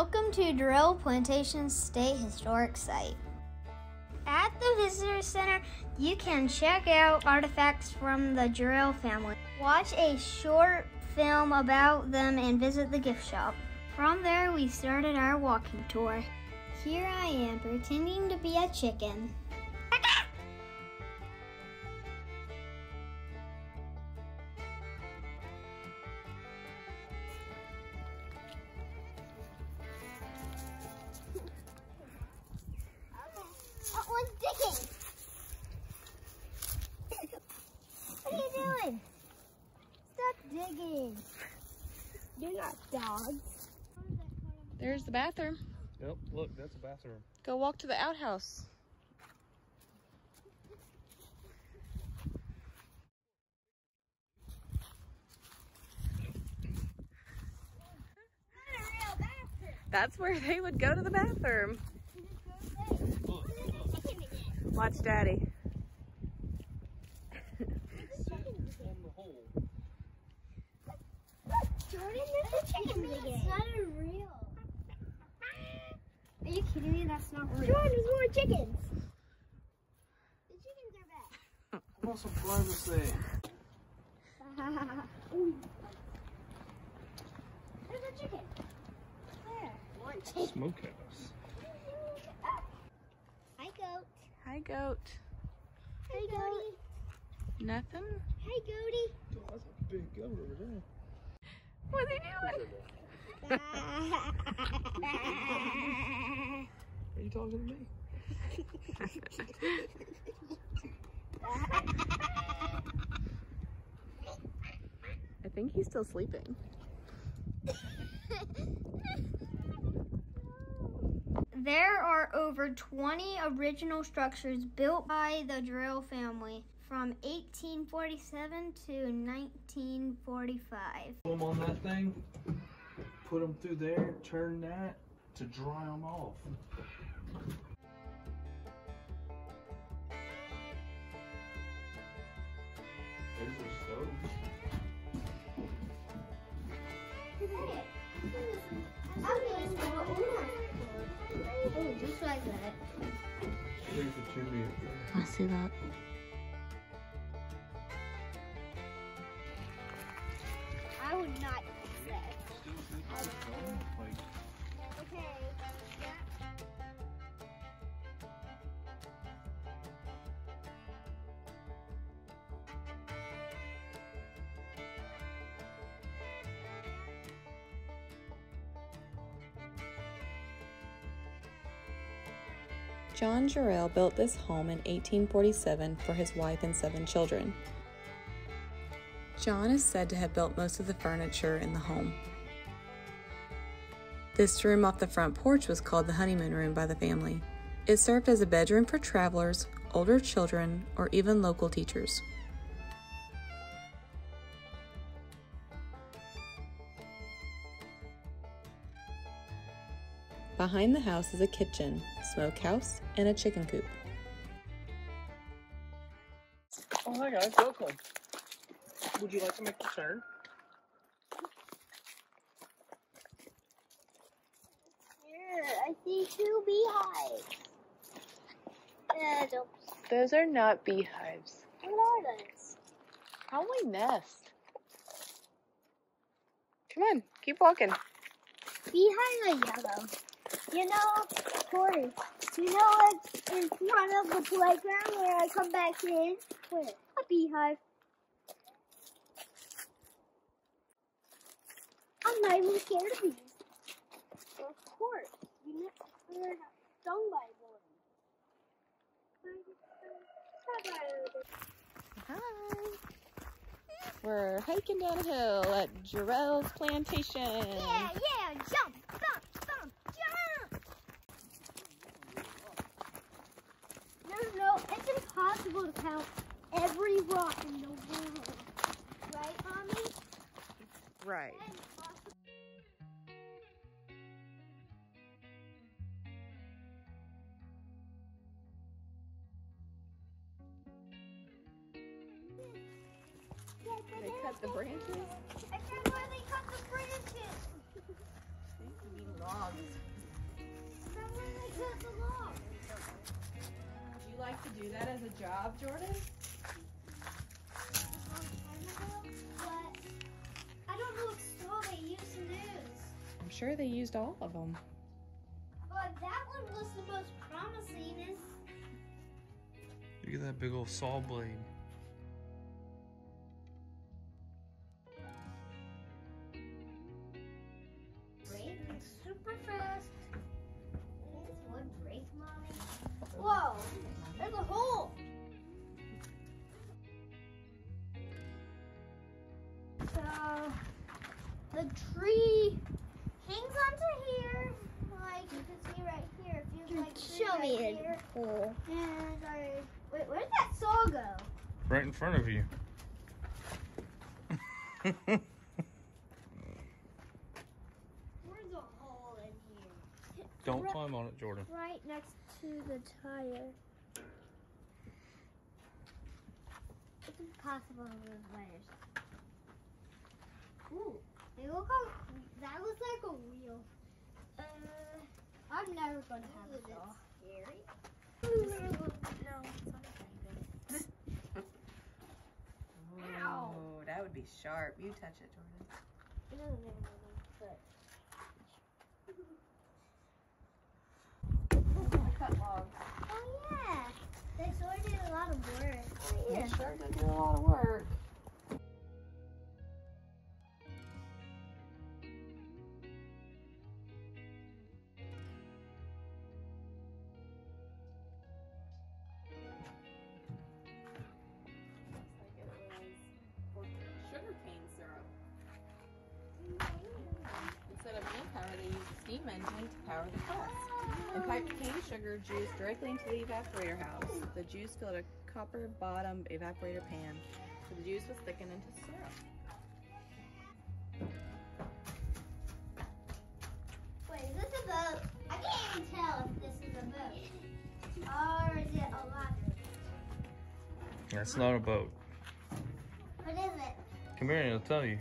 Welcome to Jarrell Plantation State Historic Site. At the Visitor Center, you can check out artifacts from the Jarrell family, watch a short film about them, and visit the gift shop. From there, we started our walking tour. Here I am, pretending to be a chicken. That one's digging. What are you doing? Stop digging. You're not dogs. There's the bathroom. Yep, look, that's a bathroom. Go walk to the outhouse. Not a real bathroom. That's where they would go to the bathroom. Watch Daddy. Jordan, there's a chicken again. It's not a real. Are you kidding me? That's not real. Jordan, there's more chickens. The chickens are back. I want some privacy. There's a chicken. Where? One chicken. Smokehouse. Hi, goat. Hi, goat. Hey, goatie. Nothing? Hey, goatie. Oh, that's a big goat over there. What's he doing? Are you talking to me? I think he's still sleeping. There are over 20 original structures built by the Jarrell family from 1847 to 1945. Put them on that thing, put them through there, turn that to dry them off. There's their stove. Oh, just like that. There's the chimney up there. I see that. I would not use that. Like, Okay. John Jarrell built this home in 1847 for his wife and 7 children. John is said to have built most of the furniture in the home. This room off the front porch was called the honeymoon room by the family. It served as a bedroom for travelers, older children, or even local teachers. Behind the house is a kitchen, smokehouse, and a chicken coop. oh, hi guys, welcome. Would you like to make the turn? Here, I see 2 beehives. Those are not beehives. What are those? Probably nest. Come on, keep walking. Beehives are yellow. You know, Tori, you know what's in front of the playground where I come back in? Where? A beehive. I'm not even scared of bees. Of course. You know, we're not stung by one. Hi. We're hiking down a hill at Jarrell's Plantation. Yeah, jump, jump, jump, jump! No, it's impossible to count every rock in the world. Right, Mommy? Right. That's impossible. They cut the branches. I can't believe they cut the branches. to be logs. That's where they cut the log. Would you like to do that as a job, Jordan? But I don't know what straw they used to use. I'm sure they used all of them. But that one was the most promising. Look at that big old saw blade. Break super fast. This would break, Mommy. Whoa! There's a hole. So the tree hangs onto here, like you can see right here. If you like, show me the hole. And wait, where did that saw go? Right in front of you. Where's a hole in here? Don't climb on it, Jordan. Right next to the tire. It's impossible to move wires. Ooh, they look like, that looks like a wheel. I'm never going to have a saw. Scary? No, it's not okay. Oh, that would be sharp. You touch it, Jordan. Cut logs. Oh yeah, they sure did a lot of work. Oh, yeah. It sure did do a lot of work. Sugarcane syrup. Instead of hand power, they use a steam engine to power the press. And piped cane sugar juice directly into the evaporator house. The juice filled a copper bottom evaporator pan, so the juice was thickened into syrup. Wait, is this a boat? I can't even tell if this is a boat. Or is it a ladder? That's not a boat. What is it? Come here and I'll tell you.